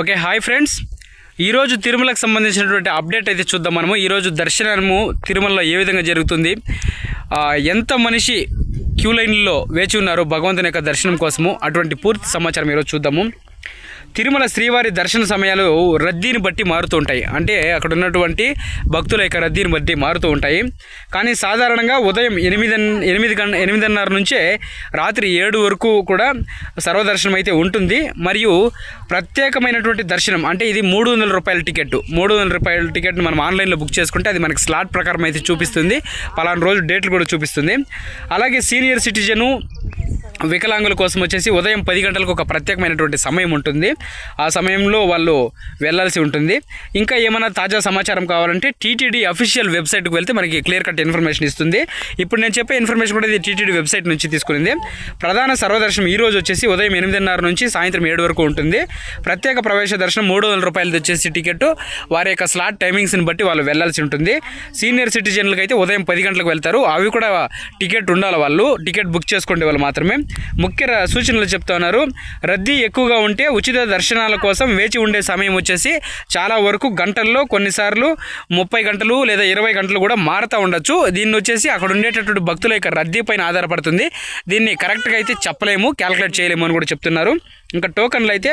Okay, hi friends. ఈరోజు తిరుమలకు సంబంధించినటువంటి అప్డేట్ అయితే చూద్దాం మనము. ఈరోజు దర్శనము తిరుమలలో ఏ విధంగా జరుగుతుంది, ఎంత మనిషి క్యూ లైన్లో వేచి ఉన్నారు భగవంతుని యొక్క దర్శనం కోసము, అటువంటి పూర్తి సమాచారం ఈరోజు చూద్దాము. తిరుమల శ్రీవారి దర్శన సమయాలు రద్దీని బట్టి మారుతూ ఉంటాయి. అంటే అక్కడ ఉన్నటువంటి భక్తుల యొక్క రద్దీని బట్టి మారుతూ ఉంటాయి. కానీ సాధారణంగా ఉదయం 8:30 నుంచే రాత్రి 7 వరకు కూడా సర్వదర్శనం అయితే ఉంటుంది. మరియు ప్రత్యేకమైనటువంటి దర్శనం అంటే ఇది 300 రూపాయల టికెట్. 300 రూపాయల టికెట్ని మనం ఆన్లైన్లో బుక్ చేసుకుంటే అది మనకి స్లాట్ ప్రకారం అయితే చూపిస్తుంది. పలానా రోజు డేట్లు కూడా చూపిస్తుంది. అలాగే సీనియర్ సిటిజను వికలాంగుల కోసం వచ్చేసి ఉదయం 10 గంటలకు ఒక ప్రత్యేకమైనటువంటి సమయం ఉంటుంది. ఆ సమయంలో వాళ్ళు వెళ్ళాల్సి ఉంటుంది. ఇంకా ఏమైనా తాజా సమాచారం కావాలంటే టీటీడీ అఫీషియల్ వెబ్సైట్కి వెళ్తే మనకి క్లియర్ కట్ ఇన్ఫర్మేషన్ ఇస్తుంది. ఇప్పుడు నేను చెప్పే ఇన్ఫర్మేషన్ కూడా ఇది టీటీడీ వెబ్సైట్ నుంచి తీసుకునింది. ప్రధాన సర్వదర్శనం ఈరోజు వచ్చేసి ఉదయం 8:30 నుంచి సాయంత్రం 7 వరకు ఉంటుంది. ప్రత్యేక ప్రవేశ దర్శనం 300 రూపాయలది వచ్చేసి టికెట్. వారి యొక్క స్లాట్ టైమింగ్స్ని బట్టి వాళ్ళు వెళ్ళాల్సి ఉంటుంది. సీనియర్ సిటిజన్లకు అయితే ఉదయం 10 గంటలకు వెళ్తారు. అవి కూడా టికెట్ ఉండాలి, వాళ్ళు టికెట్ బుక్ చేసుకునే వాళ్ళు మాత్రమే. ముఖ్య సూచనలు చెప్తా ఉన్నారు. రద్దీ ఎక్కువగా ఉంటే ఉచిత దర్శనాల కోసం వేచి ఉండే సమయం వచ్చేసి చాలా వరకు గంటల్లో, కొన్నిసార్లు 30 గంటలు లేదా 20 గంటలు కూడా మారుతూ ఉండొచ్చు. దీన్ని వచ్చేసి అక్కడ ఉండేటటువంటి భక్తుల యొక్క రద్దీ పైన ఆధారపడుతుంది. దీన్ని కరెక్ట్గా అయితే చెప్పలేము, క్యాలిక్యులేట్ చేయలేము అని కూడా చెప్తున్నారు. ఇంకా టోకన్లు అయితే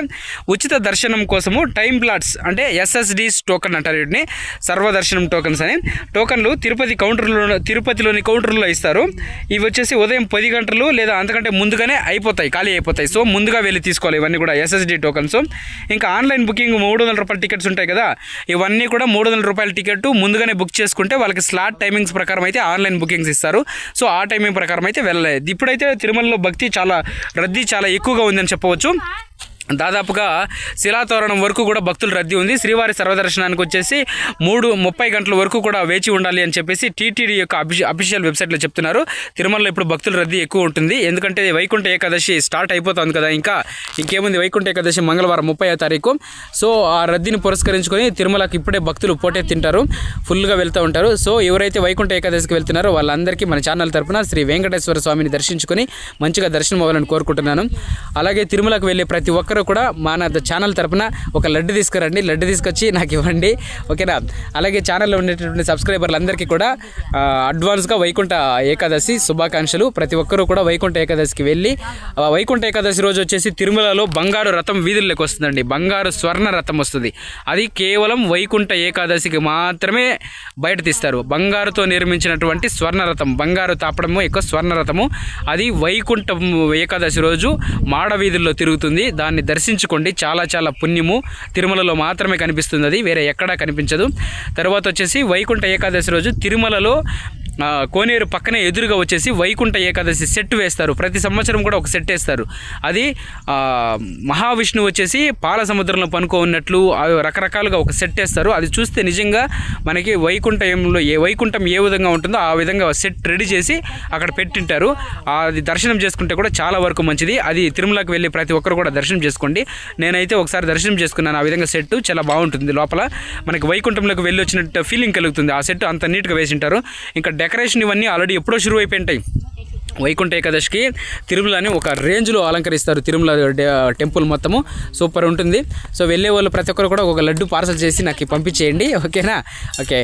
ఉచిత దర్శనం కోసము టైం ప్లాట్స్ అంటే ఎస్ఎస్డీస్ టోకన్ అంటారు వీటిని, సర్వదర్శనం టోకన్స్ అని. టోకన్లు తిరుపతిలోని కౌంటర్లో ఇస్తారు. ఇవి వచ్చేసి ఉదయం 10 గంటలు లేదా అంతకంటే ముందుగానే ఖాళీ అయిపోతాయి. సో ముందుగా వెళ్ళి తీసుకోవాలి. ఇవన్నీ కూడా ఎస్ఎస్డి టోకన్స్. ఇంకా ఆన్లైన్ బుకింగ్ 300 రూపాయల టికెట్స్ ఉంటాయి కదా, ఇవన్నీ కూడా 300 రూపాయల టికెట్ ముందుగానే బుక్ చేసుకుంటే వాళ్ళకి స్లాట్ టైమింగ్స్ ప్రకారం అయితే ఆన్లైన్ బుకింగ్స్ ఇస్తారు. సో ఆ టైమింగ్ ప్రకారం అయితే వెళ్ళలేదు. ఇప్పుడైతే తిరుమలలో రద్దీ చాలా ఎక్కువగా ఉందని చెప్పవచ్చు. దాదాపుగా శిలాతోరణం వరకు కూడా భక్తుల రద్దీ ఉంది. శ్రీవారి సర్వదర్శనానికి వచ్చేసి 30 గంటల వరకు కూడా వేచి ఉండాలి అని చెప్పేసి టీటీడీ యొక్క అఫీషియల్ వెబ్సైట్లో చెప్తున్నారు. తిరుమలలో ఇప్పుడు భక్తుల రద్దీ ఎక్కువ ఉంటుంది. ఎందుకంటే వైకుంఠ ఏకాదశి స్టార్ట్ అయిపోతుంది కదా, ఇంకేముంది, వైకుంఠ ఏకాదశి మంగళవారం 30వ తారీఖు. సో ఆ రద్దీని పురస్కరించుకొని తిరుమలకి ఇప్పుడే భక్తులు పోటెత్తింటారు, ఫుల్గా వెళ్తూ ఉంటారు. సో ఎవరైతే వైకుంఠ ఏకాదశికి వెళ్తున్నారో వాళ్ళందరికీ మన ఛానల్ తరపున శ్రీ వెంకటేశ్వర స్వామిని దర్శించుకొని మంచిగా దర్శనం అవ్వాలని కోరుకుంటున్నాను. అలాగే తిరుమలకు వెళ్ళే ప్రతి ఒక్కరు కూడా మన ఛానల్ తరపున ఒక లడ్డు తీసుకురండి, లడ్డు తీసుకొచ్చి నాకు ఇవ్వండి, ఓకేనా. అలాగే ఛానల్లో ఉండేటటువంటి సబ్స్క్రైబర్లందరికీ కూడా అడ్వాన్స్గా వైకుంఠ ఏకాదశి శుభాకాంక్షలు. ప్రతి ఒక్కరూ కూడా వైకుంఠ ఏకాదశికి వెళ్ళి, వైకుంఠ ఏకాదశి రోజు వచ్చేసి తిరుమలలో బంగారు రథం వీధుల్లోకి వస్తుందండి, బంగారు స్వర్ణ రథం వస్తుంది. అది కేవలం వైకుంఠ ఏకాదశికి మాత్రమే బయట తీస్తారు. బంగారుతో నిర్మించినటువంటి స్వర్ణ రథం, బంగారు తాపడము ఎక్కువ స్వర్ణ రథము, అది వైకుంఠ ఏకాదశి రోజు మాడ వీధుల్లో తిరుగుతుంది. దాన్ని దర్శించుకోండి, చాలా చాలా పుణ్యము. తిరుమలలో మాత్రమే కనిపిస్తుంది, అది వేరే ఎక్కడా కనిపించదు. తర్వాత వచ్చేసి వైకుంఠ ఏకాదశి రోజు తిరుమలలో కోనేరు పక్కనే ఎదురుగా వచ్చేసి వైకుంఠ ఏకాదశి సెట్ వేస్తారు. ప్రతి సంవత్సరం కూడా ఒక సెట్ వేస్తారు. అది మహావిష్ణువు వచ్చేసి పాల సముద్రంలో పనుకో ఉన్నట్లు రకరకాలుగా ఒక సెట్ వేస్తారు. అది చూస్తే నిజంగా మనకి వైకుంఠం ఏ విధంగా ఉంటుందో ఆ విధంగా సెట్ రెడీ చేసి అక్కడ పెట్టింటారు. అది దర్శనం చేసుకుంటే కూడా చాలా వరకు మంచిది. అది తిరుమలకి వెళ్ళి ప్రతి ఒక్కరు కూడా దర్శనం చేసుకోండి. నేనైతే ఒకసారి దర్శనం చేసుకున్నాను. ఆ విధంగా సెట్ చాలా బాగుంటుంది. లోపల మనకి వైకుంఠంలోకి వెళ్ళి వచ్చినట్టు ఫీలింగ్ కలుగుతుంది. ఆ సెట్ అంత నీట్గా వేసింటారు. ఇంకా డెకరేషన్ ఇవన్నీ ఆల్రెడీ ఎప్పుడో షురువు అయిపోయింటాయి. వైకుంఠ ఏకాదశికి తిరుమలని ఒక రేంజ్లో అలంకరిస్తారు. తిరుమల టెంపుల్ మొత్తము సూపర్ ఉంటుంది. సో వెళ్ళే వాళ్ళు ప్రతి ఒక్కరు కూడా ఒక లడ్డు పార్సల్ చేసి నాకు పంపించేయండి, ఓకేనా. ఓకే,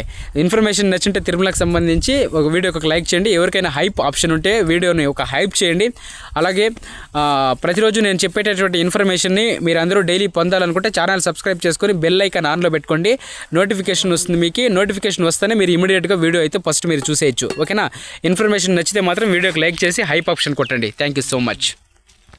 ఇన్ఫర్మేషన్ నచ్చుంటే తిరుమలకు సంబంధించి ఒక వీడియోకి ఒక లైక్ చేయండి. ఎవరికైనా హైప్ ఆప్షన్ ఉంటే వీడియోని ఒక హైప్ చేయండి. అలాగే ప్రతిరోజు నేను చెప్పేటటువంటి ఇన్ఫర్మేషన్ని మీరు అందరూ డైలీ పొందాలనుకుంటే ఛానల్ సబ్స్క్రైబ్ చేసుకొని బెల్ ఐకాన్ ఆన్లో పెట్టుకోండి. నోటిఫికేషన్ వస్తుంది. మీకు నోటిఫికేషన్ వస్తేనే మీరు ఇమీడియట్గా వీడియో అయితే ఫస్ట్ మీరు చూసేయచ్చు, ఓకేనా. ఇన్ఫర్మేషన్ నచ్చితే మాత్రం వీడియోకి లైక్ చేసి హైప్ ఆప్షన్ కొట్టండి. Thank you so much.